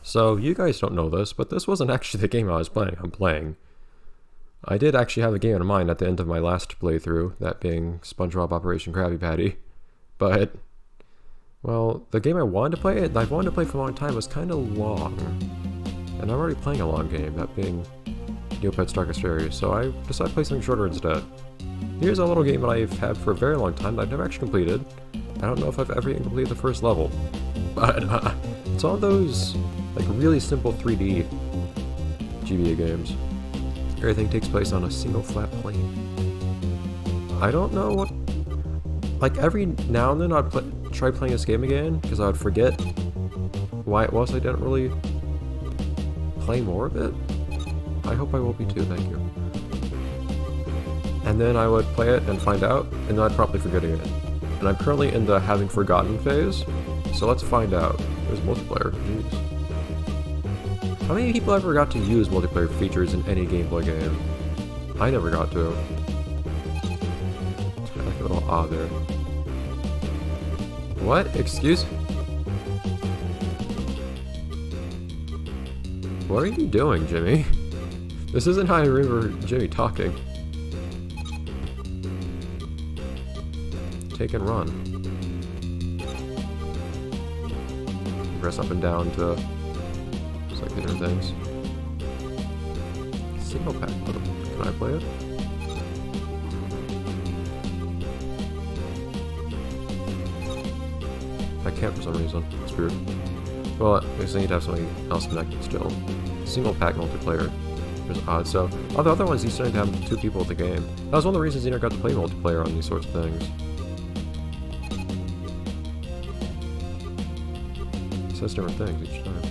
So, you guys don't know this, but this wasn't actually the game I was planning on playing. I did actually have a game in mind at the end of my last playthrough, that being SpongeBob Operation Krabby Patty. But, well, the game I wanted to play, and I've wanted to play for a long time, was kind of long. And I'm already playing a long game, that being Neopets Darkest Fairy, so I decided to play something shorter instead. Here's a little game that I've had for a very long time that I've never actually completed. I don't know if I've ever even completed the first level. But, it's all those, like, really simple 3D GBA games. Everything takes place on a single flat plane. I don't know what... Like, every now and then I'd try playing this game again, because I would forget why it was I didn't really play more of it. I hope I will be too, thank you. And then I would play it and find out, and then I'd probably forget again. And I'm currently in the having forgotten phase, so let's find out. There's multiplayer, jeez. How many people ever got to use multiplayer features in any gameplay game? I never got to. It's kind of like a little odd there. What? Excuse? What are you doing, Jimmy? This isn't how I remember Jimmy talking. Take and run. Press up and down to select different things. Single pack mode. Can I play it? I can't for some reason. It's weird. Well, I guess I need to have something else connected still. Single pack multiplayer is odd. So, all the other ones you started to have 2 people at the game. That was one of the reasons you never got to play multiplayer on these sorts of things. It says different things each time.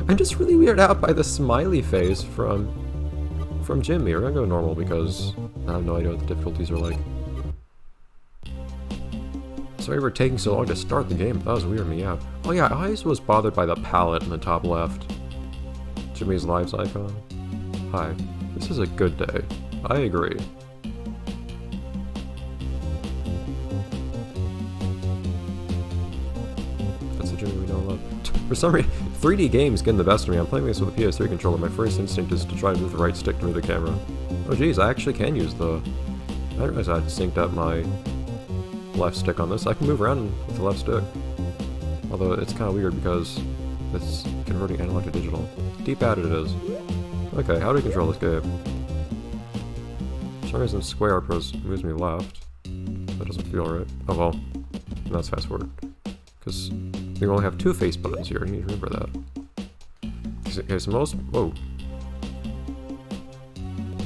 I'm just really weirded out by the smiley face from Jimmy. We're gonna go normal because I have no idea what the difficulties are like. Sorry for taking so long to start the game. That was weird me out. Oh yeah, I always was bothered by the palette in the top left. Jimmy's lives icon. Hi. This is a good day. I agree. That's the Jimmy we know and love. For some reason, 3D games getting the best of me. I'm playing this with a PS3 controller. My first instinct is to try to move the right stick to move the camera. Oh geez, I actually can use the... I didn't realize I had synced up my left stick on this. I can move around with the left stick. Although it's kind of weird because it's converting analog to digital. D-padded it is. Okay, how do we control this game? For some reason square moves me left. That doesn't feel right. Oh well. And that's fast forward. Because we only have 2 face buttons here, you need to remember that. Okay, so most... Whoa.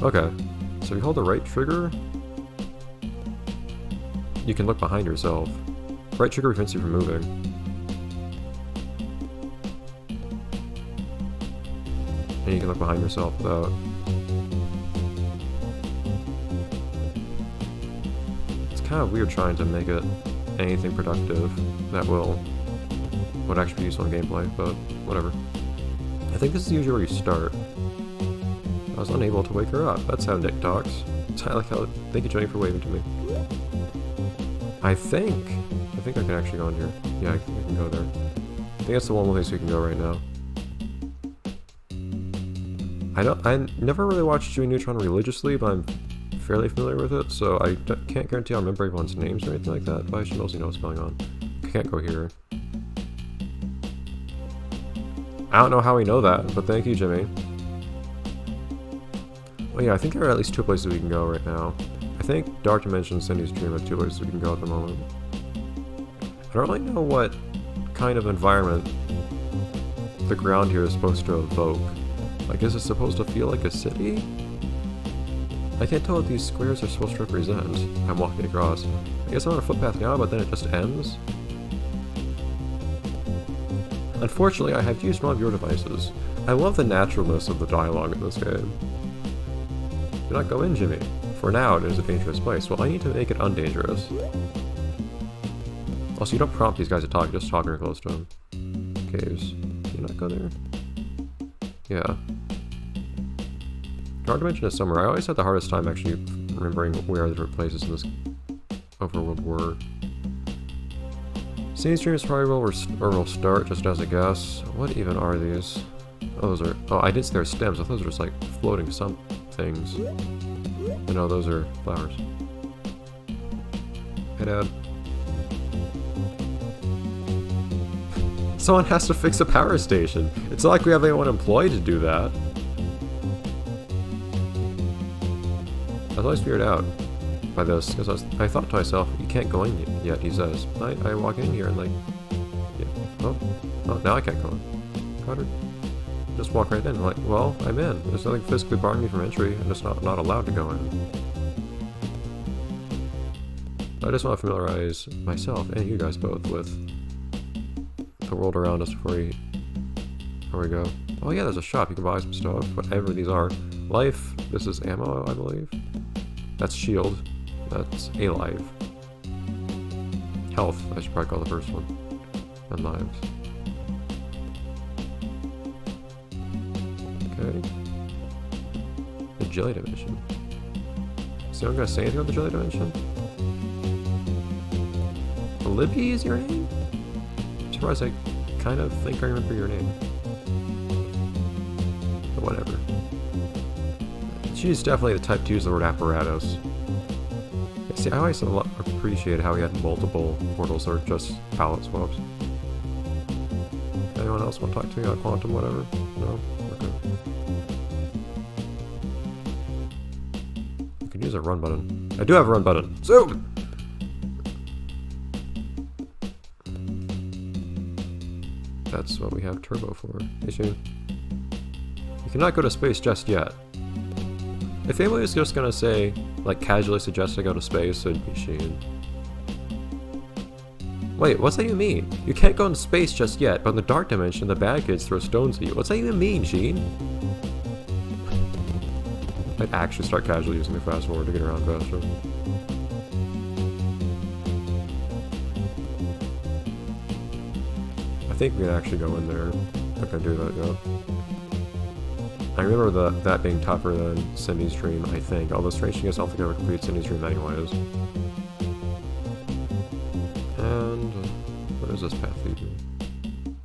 Okay. So if you hold the right trigger, you can look behind yourself. Right trigger prevents you from moving. And you can look behind yourself without... It's kind of weird trying to make it anything productive that would actually be useful in gameplay, but whatever. I think this is usually where you start. I was unable to wake her up. That's how Nick talks. I like how... Thank you, Johnny, for waving to me. I think I can actually go in here. Yeah, I can go there. I think that's the one place we can go right now. I never really watched Jimmy Neutron religiously, but I'm fairly familiar with it, so I can't guarantee I'll remember everyone's names or anything like that, but I should mostly know what's going on. I can't go here. I don't know how we know that, but thank you, Jimmy. Oh yeah, I think there are at least 2 places we can go right now. I think Dark Dimension, Cindy's Dream are 2 places we can go at the moment. I don't really know what kind of environment the ground here is supposed to evoke. Like, is it supposed to feel like a city? I can't tell what these squares are supposed to represent. I'm walking across. I guess I'm on a footpath now, but then it just ends? Unfortunately, I have used one of your devices. I love the naturalness of the dialogue in this game. Do not go in, Jimmy. For now, it is a dangerous place. Well, I need to make it undangerous. Also, you don't prompt these guys to talk, just talk real close to them. Caves. Can you not go there? Yeah. Dark Dimension is somewhere. I always had the hardest time actually remembering where the different places in this overworld were. Scene streams probably will start just as a guess. What even are these? Oh, those are. Oh, I did see their stems. I thought those were just like floating some things. But no, those are flowers. Hey, Dad. Someone has to fix a power station. It's not like we have anyone employed to do that. I was always figured out by this, because I thought to myself, you can't go in yet, he says. I walk in here and like, yeah, oh, now I can't go in. Connor, just walk right in. I'm like, well, I'm in. There's nothing physically barring me from entry. I'm just not allowed to go in. I just want to familiarize myself and you guys both with the world around us before we go. Oh yeah, there's a shop. You can buy some stuff, whatever these are. Life. This is ammo, I believe. That's shield. That's alive. Health, I should probably call the first one. And lives. Okay. The Jelly Dimension. Is anyone gonna say anything about the Jelly Dimension? Libby is your name? I'm surprised I kind of think I remember your name. But whatever. She's definitely the type to use the word apparatus. See, I always appreciated how he had multiple portals or just palette swaps. Anyone else want to talk to me about quantum, whatever? No? Okay. You can use a run button. I do have a run button. Zoom! That's what we have turbo for. You cannot go to space just yet. If anybody was just gonna say, like, casually suggest I go to space, it'd be Sheen. Wait, what's that you mean? You can't go into space just yet, but in the dark dimension, the bad kids throw stones at you. What's that even mean, Sheen? I'd actually start casually using the fast forward to get around faster. I think we can actually go in there. I'm not gonna do that yet. I remember that being tougher than Cindy's Dream, I think. Although strange thing is, I don't think I ever complete Cindy's Dream anyways. And where does this path lead me?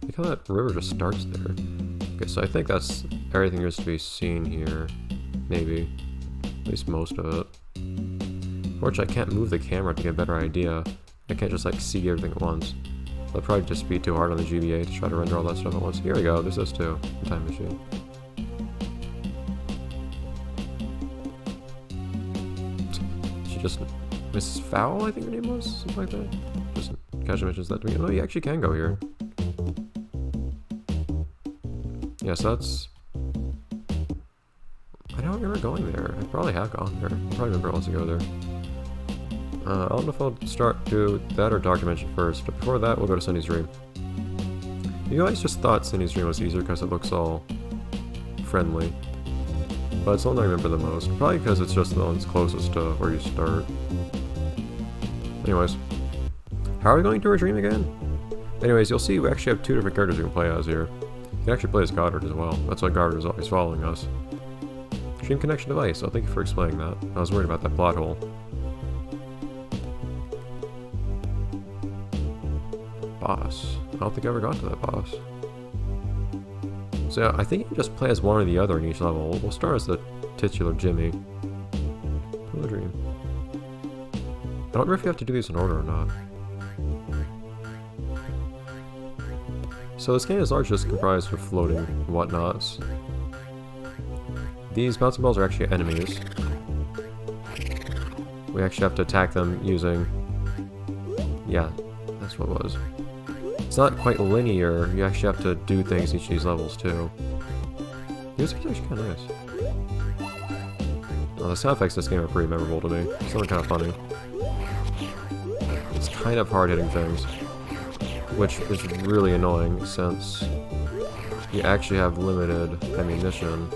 Look how that river just starts there. Okay, so I think that's everything there is to be seen here. Maybe. At least most of it. Unfortunately, I can't move the camera to get a better idea. I can't just like see everything at once. It'll probably just be too hard on the GBA to try to render all that stuff at once. Here we go, there's this too. The time machine. Just Mrs. Fowl, I think her name was? Something like that. Just casually mentions that to me. Oh, you actually can go here. Yeah, so that's... I don't remember going there. I probably have gone there. I probably remember I was to go there. I don't know if I'll do that or Dark Dimension first, but before that, we'll go to Cindy's Dream. You guys just thought Cindy's Dream was easier because it looks all friendly. But it's the one I remember the most. Probably because it's just the one that's closest to where you start. Anyways. How are we going to our dream again? Anyways, you'll see we actually have two different characters we can play as here. You can actually play as Goddard as well. That's why Goddard is always following us. Stream connection device. So thank you for explaining that. I was worried about that plot hole. Boss. I don't think I ever got to that boss. So yeah, I think you can just play as one or the other in each level. We'll start as the titular Jimmy. Titular Dream. I don't remember if you have to do these in order or not. So this game is largely just comprised of floating whatnots. These bouncing balls are actually enemies. We actually have to attack them using... Yeah, that's what it was. It's not quite linear, you actually have to do things in each of these levels too. The music's actually kind of nice. Well, the sound effects in this game are pretty memorable to me. Something kind of funny. It's kind of hard hitting things, which is really annoying since you actually have limited ammunition.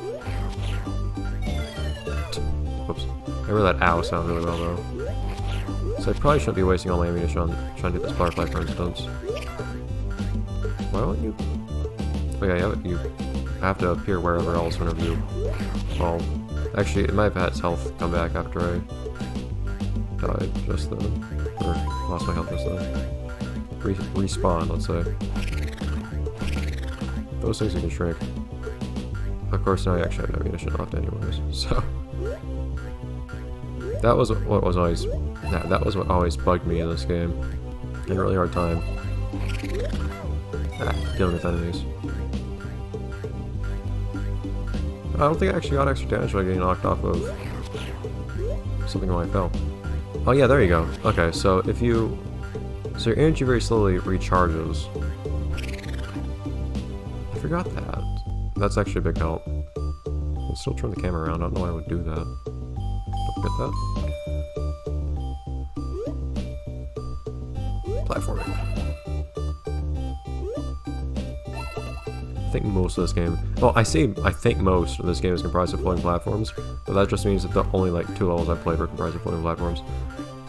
Whoops. I remember that ow sound really well though. So I probably shouldn't be wasting all my ammunition on trying to get this butterfly, for instance. Why don't you... Oh yeah, you have to appear wherever else whenever you fall. Actually, it might have had its health come back after I died just then. Or lost my health just then. respawn, let's say. Those things you can shrink. Of course, now I actually have no ammunition left anyways, so... That was what was always... that was what always bugged me in this game. I had a really hard time dealing with enemies. I don't think I actually got extra damage by getting knocked off of something when I fell. Oh yeah, there you go. Okay, so if you... So your energy very slowly recharges. I forgot that. That's actually a big help. I'll still turn the camera around. I don't know why I would do that. Don't forget that. Platforming. I think most of this game... Well, I think most of this game is comprised of floating platforms, but that just means that the only, like, 2 levels I've played were comprised of floating platforms.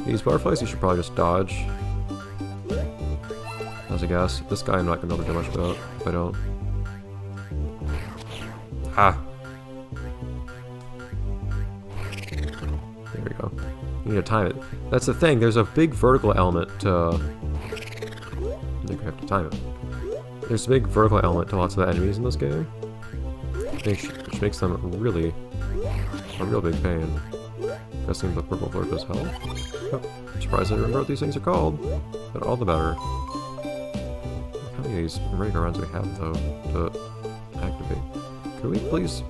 These butterflies you should probably just dodge. As a guess. This guy I'm not going to be able to do much about if I don't. Ah! There we go. You need to time it. That's the thing, there's a big vertical element to... You're going to have to time it. There's a big vertical element to lots of the enemies in this game, which makes them really a real big pain. Guessing the purple flirt does help. Oh, I'm surprised I remember what these things are called, but all the better. Look how many of these merry-go-rounds we have, though, to activate. Could we please...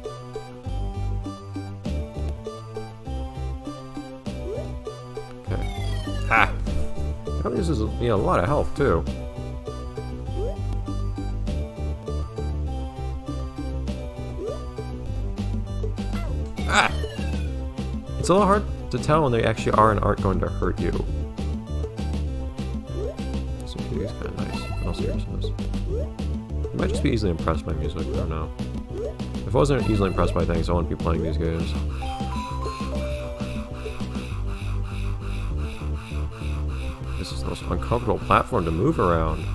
Okay. Ah! How many is, a lot of health, too. Ah! It's a little hard to tell when they actually are and aren't going to hurt you. So these kind of nice, in all seriousness. I might just be easily impressed by music, I don't know. If I wasn't easily impressed by things, I wouldn't be playing these games. This is the most uncomfortable platform to move around.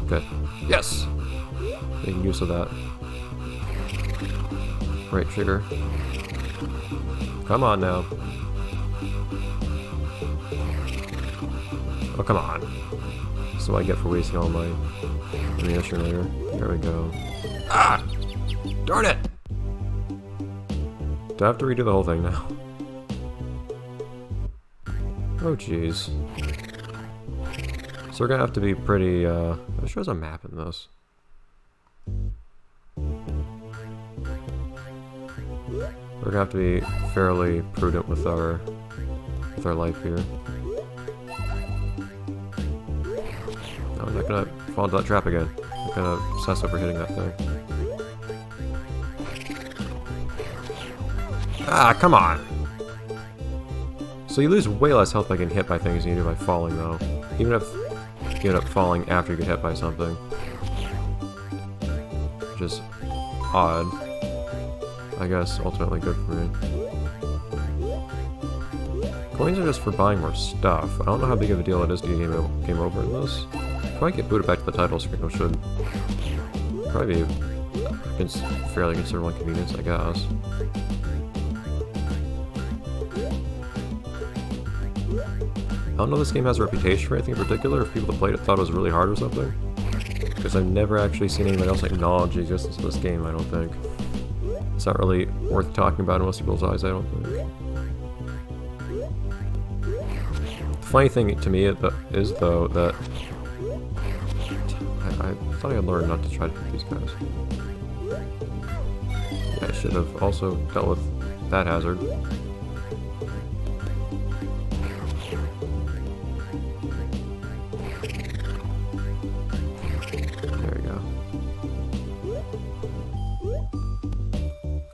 Okay. Yes! Making use of that. Right trigger. Come on now. Oh, come on. This is what I get for wasting all my ammunition later. There we go. Ah! Darn it! Do I have to redo the whole thing now? Oh, jeez. So we're gonna have to be pretty, I'm sure there's a map in this. We're gonna have to be fairly prudent with our life here. No, I'm not gonna fall into that trap again. I'm gonna obsess over hitting that thing. Ah, come on! So you lose way less health by getting hit by things than you do by falling, though. Even if you end up falling after you get hit by something. Which is odd. I guess ultimately good for me. Coins are just for buying more stuff. I don't know how big of a deal it is to get game over in this. Probably get booted back to the title screen, which should probably be fairly considerable inconvenience, I guess. I don't know if this game has a reputation for anything in particular, if people that played it thought it was really hard or something. Because I've never actually seen anybody else acknowledge the existence of this game, I don't think. It's not really worth talking about in most people's eyes, I don't think. The funny thing to me is, though, that I thought I had learned not to try to hit these guys. Yeah, I should have also dealt with that hazard. There we go.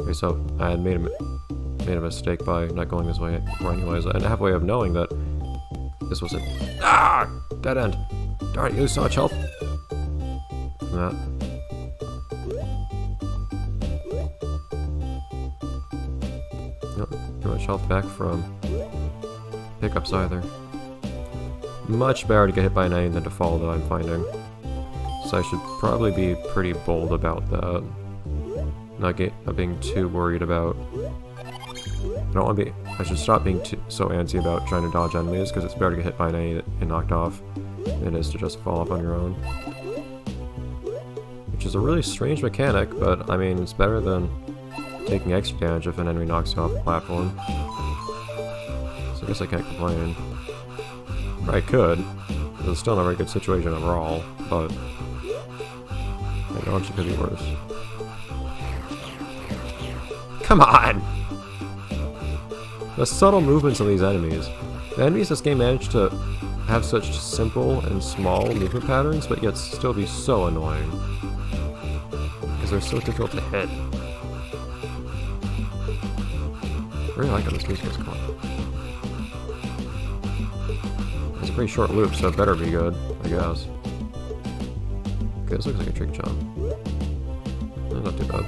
Okay, so I had made a mistake by not going this way anyways, and I have a way of knowing that this was it. Ah! Dead end! Darn it, you lose so much health from that. Nope, too much health back from pickups either. Much better to get hit by an enemy than to fall, though, I'm finding. So I should probably be pretty bold about that. Not being too worried about... I should stop being so antsy about trying to dodge enemies, because it's better to get hit by an enemy and knocked off it is to just fall off on your own. Which is a really strange mechanic, but I mean, it's better than taking extra damage if an enemy knocks you off the platform. So I guess I can't complain. Or I could. It's still not a very good situation overall, but I know it could be worse. Come on! The subtle movements of these enemies. The enemies in this game manage to have such simple and small movement patterns, but yet still be so annoying. Because they're so difficult to hit. I really like how this music is going. It's a pretty short loop, so it better be good, I guess. Okay, this looks like a trick jump. Not too bad.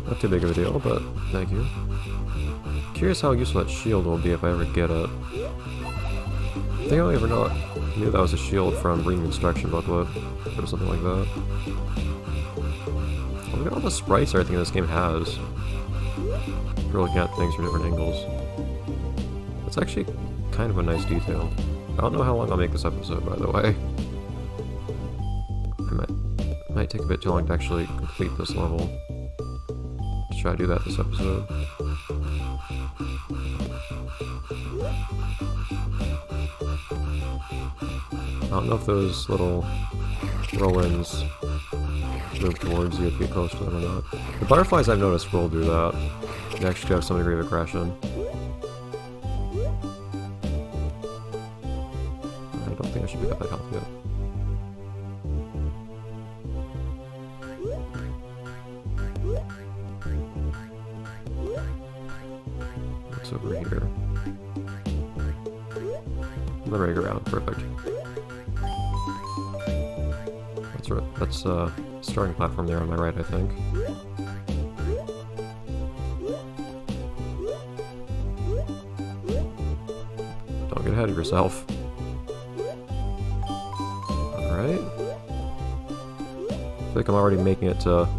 Not too big of a deal, but thank you. Curious how useful that shield will be if I ever get it. I think I only ever knew that was a shield from reading the instruction booklet, or something like that. Look at all the sprites everything this game has. For looking at things from different angles. It's actually kind of a nice detail. I don't know how long I'll make this episode, by the way. It might take a bit too long to actually complete this level. Try to do that this episode. I don't know if those little roll-ins move towards you if you get close to them or not. The butterflies I've noticed will do that. They actually have some degree of aggression. I don't think I should pick up that health yet. Over here. The merry-go-round, perfect. That's right. That's starting platform there on my right, I think. Don't get ahead of yourself. Alright. I feel like I'm already making it to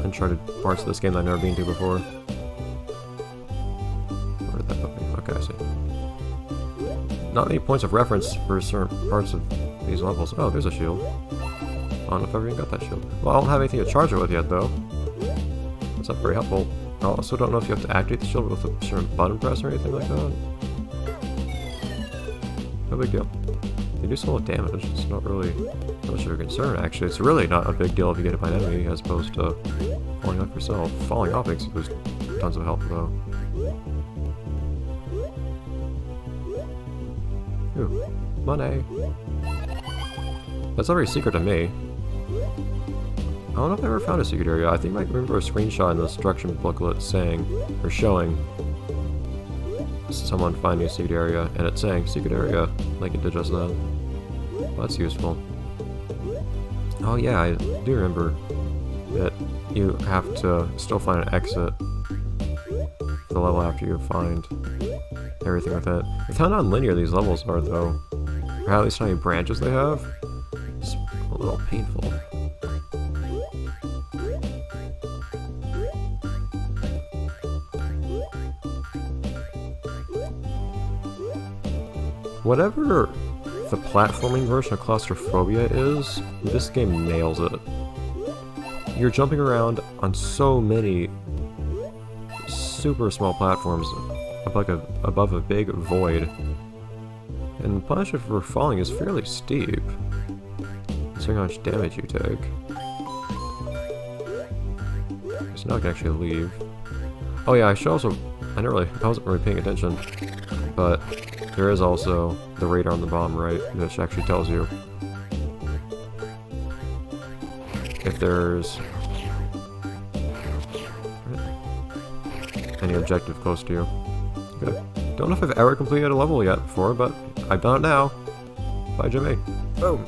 uncharted parts of this game that I've never been to before. Not many points of reference for certain parts of these levels. Oh, there's a shield. I don't know if I've even got that shield. Well, I don't have anything to charge it with yet, though. That's not very helpful. I also don't know if you have to activate the shield with a certain button press or anything like that. No big deal. They do some damage. It's not really much of a concern, actually. It's really not a big deal if you get hit by an enemy as opposed to falling off yourself. Falling off makes you lose tons of health, though. Ooh, money. That's not very secret to me. I don't know if I ever found a secret area. I think I remember a screenshot in the instruction booklet saying, or showing, someone finding a secret area, and it's saying secret area, like it did just then. Well, that's useful. Oh yeah, I do remember that you have to still find an exit for the level after you find everything with it. With how non-linear these levels are, though, or at least how many branches they have, it's a little painful. Whatever the platforming version of claustrophobia is, this game nails it. You're jumping around on so many super small platforms above a big void, and the punishment for falling is fairly steep, considering how much damage you take. So now I can actually leave. Oh yeah, I should also... I wasn't really paying attention, but there is also the radar on the bottom right, which actually tells you if there's any objective close to you. Okay. Don't know if I've ever completed a level yet before, but I've done it now. Bye, Jimmy. Boom!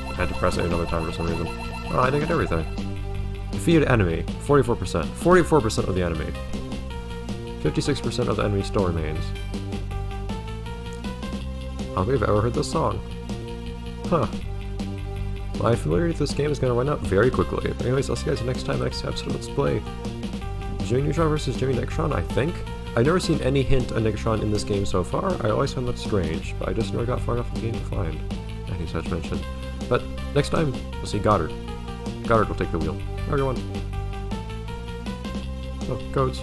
I had to press it another time for some reason. Oh, I didn't get everything. Defeated enemy, 44%. 44% of the enemy. 56% of the enemy still remains. I don't think I've ever heard this song. Huh. My familiarity with this game is going to run out very quickly. But anyways, I'll see you guys next time, next episode. Let's play Jimmy Neutron versus Jimmy Negatron, I think. I've never seen any hint of Negatron in this game so far. I always found that strange, but I just never got far enough in the game to find any such mention. But next time, we'll see Goddard. Goddard will take the wheel. Everyone. Oh, codes.